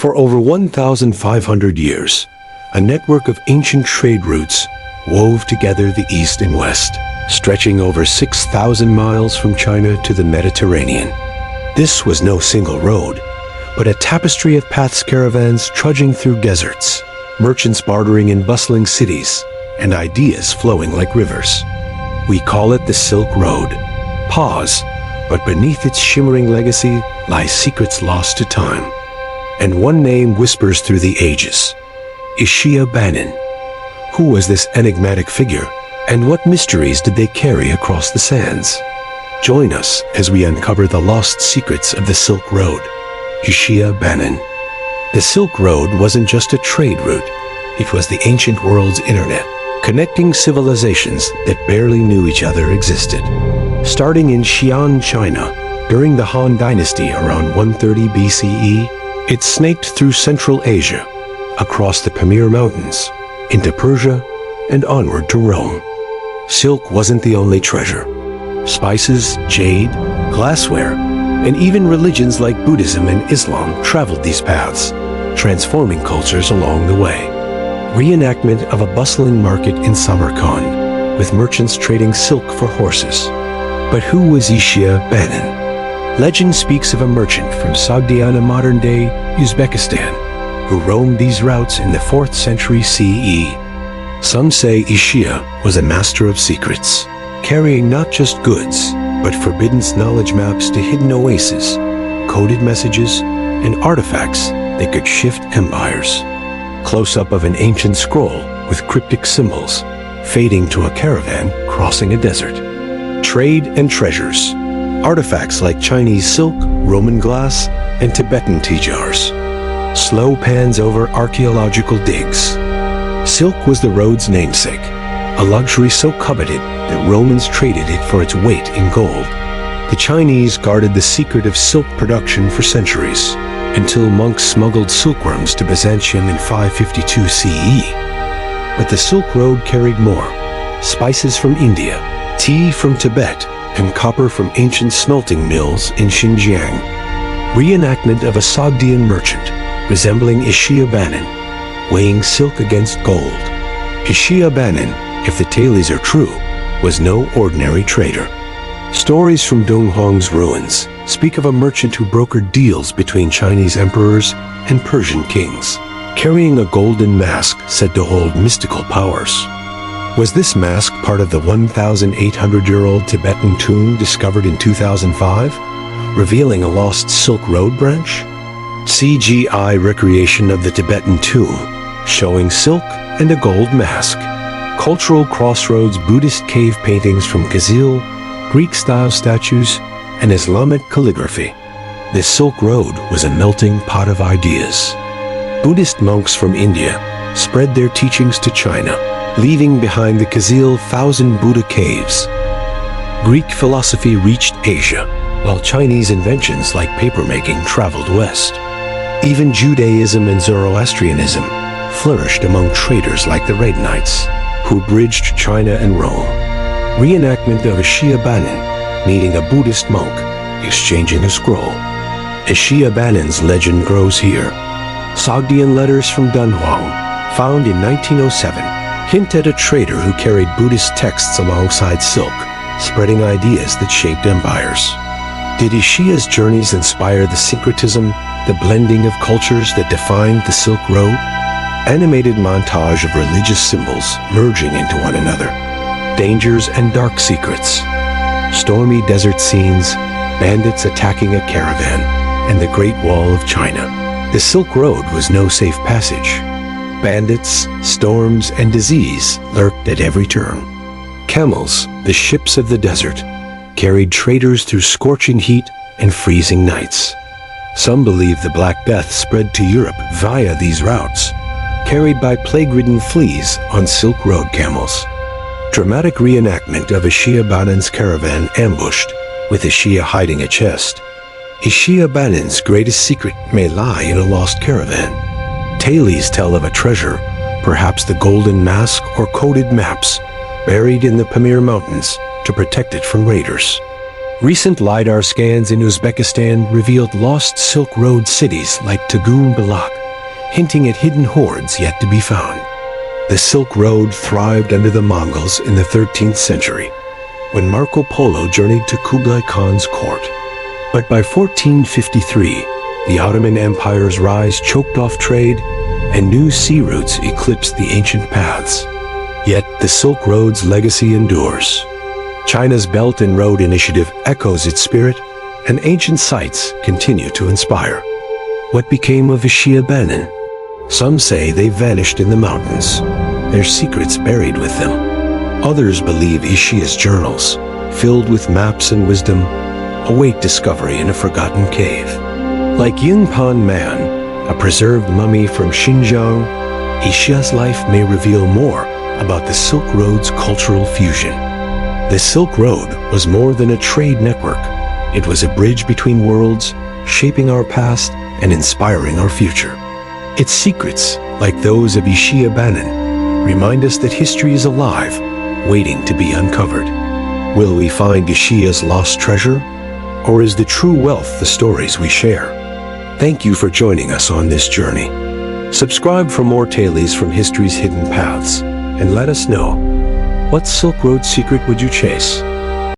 For over 1,500 years, a network of ancient trade routes wove together the East and West, stretching over 6,000 miles from China to the Mediterranean. This was no single road, but a tapestry of paths, caravans trudging through deserts, merchants bartering in bustling cities, and ideas flowing like rivers. We call it the Silk Road. Pause, but beneath its shimmering legacy lie secrets lost to time. And one name whispers through the ages: Ixia Banin. Who was this enigmatic figure, and what mysteries did they carry across the sands? Join us as we uncover the lost secrets of the Silk Road. Ixia Banin. The Silk Road wasn't just a trade route, it was the ancient world's internet, connecting civilizations that barely knew each other existed. Starting in Xi'an, China, during the Han Dynasty around 130 BCE, it snaked through Central Asia, across the Pamir Mountains, into Persia, and onward to Rome. Silk wasn't the only treasure. Spices, jade, glassware, and even religions like Buddhism and Islam traveled these paths, transforming cultures along the way. Reenactment of a bustling market in Samarkand, with merchants trading silk for horses. But who was Ixia Banin? Legend speaks of a merchant from Sogdiana, modern-day Uzbekistan, who roamed these routes in the 4th century CE. Some say Ixia was a master of secrets, carrying not just goods, but forbidden knowledge maps to hidden oases, coded messages, and artifacts that could shift empires. Close-up of an ancient scroll with cryptic symbols, fading to a caravan crossing a desert. Trade and treasures. Artifacts like Chinese silk, Roman glass, and Tibetan tea jars. Slow pans over archaeological digs. Silk was the road's namesake, a luxury so coveted that Romans traded it for its weight in gold. The Chinese guarded the secret of silk production for centuries, until monks smuggled silkworms to Byzantium in 552 CE. But the Silk Road carried more: spices from India, tea from Tibet, and copper from ancient smelting mills in Xinjiang. Reenactment of a Sogdian merchant, resembling Ixia Banin, weighing silk against gold. Ixia Banin, if the tales are true, was no ordinary trader. Stories from Dunhuang's ruins speak of a merchant who brokered deals between Chinese emperors and Persian kings, carrying a golden mask said to hold mystical powers. Was this mask part of the 1,800-year-old Tibetan tomb discovered in 2005, revealing a lost Silk Road branch? CGI recreation of the Tibetan tomb, showing silk and a gold mask. Cultural crossroads Buddhist cave paintings from Kazil, Greek-style statues, and Islamic calligraphy. This Silk Road was a melting pot of ideas. Buddhist monks from India spread their teachings to China, leaving behind the Kazil 1,000 Buddha caves. Greek philosophy reached Asia, while Chinese inventions like papermaking traveled west. Even Judaism and Zoroastrianism flourished among traders like the Radenites, who bridged China and Rome. Reenactment of Ixia Banin meeting a Buddhist monk, exchanging a scroll. Ixia Banin's legend grows here. Sogdian letters from Dunhuang, found in 1907, hint at a trader who carried Buddhist texts alongside silk, spreading ideas that shaped empires. Did Ixia's journeys inspire the syncretism, the blending of cultures that defined the Silk Road? Animated montage of religious symbols merging into one another. Dangers and dark secrets. Stormy desert scenes, bandits attacking a caravan, and the Great Wall of China. The Silk Road was no safe passage. Bandits, storms, and disease lurked at every turn. Camels, the ships of the desert, carried traders through scorching heat and freezing nights. Some believe the Black Death spread to Europe via these routes, carried by plague-ridden fleas on Silk Road camels. Dramatic reenactment of Ixia Banin's caravan ambushed, with Ixia hiding a chest. Ixia Banin's greatest secret may lie in a lost caravan. Tales tell of a treasure, perhaps the golden mask or coded maps, buried in the Pamir Mountains to protect it from raiders. Recent LiDAR scans in Uzbekistan revealed lost Silk Road cities like Tagun Balak, hinting at hidden hordes yet to be found. The Silk Road thrived under the Mongols in the 13th century, when Marco Polo journeyed to Kublai Khan's court. But by 1453, the Ottoman Empire's rise choked off trade, and new sea routes eclipsed the ancient paths. Yet the Silk Road's legacy endures. China's Belt and Road Initiative echoes its spirit, and ancient sites continue to inspire. What became of Ishia Banin? Some say they vanished in the mountains, their secrets buried with them. Others believe Ishia's journals, filled with maps and wisdom, await discovery in a forgotten cave. Like Yingpan Man, a preserved mummy from Xinjiang, Ishia's life may reveal more about the Silk Road's cultural fusion. The Silk Road was more than a trade network. It was a bridge between worlds, shaping our past and inspiring our future. Its secrets, like those of Ishia Banin, remind us that history is alive, waiting to be uncovered. Will we find Ishia's lost treasure? Or is the true wealth the stories we share? Thank you for joining us on this journey. Subscribe for more tales from history's hidden paths, and let us know, what Silk Road secret would you chase?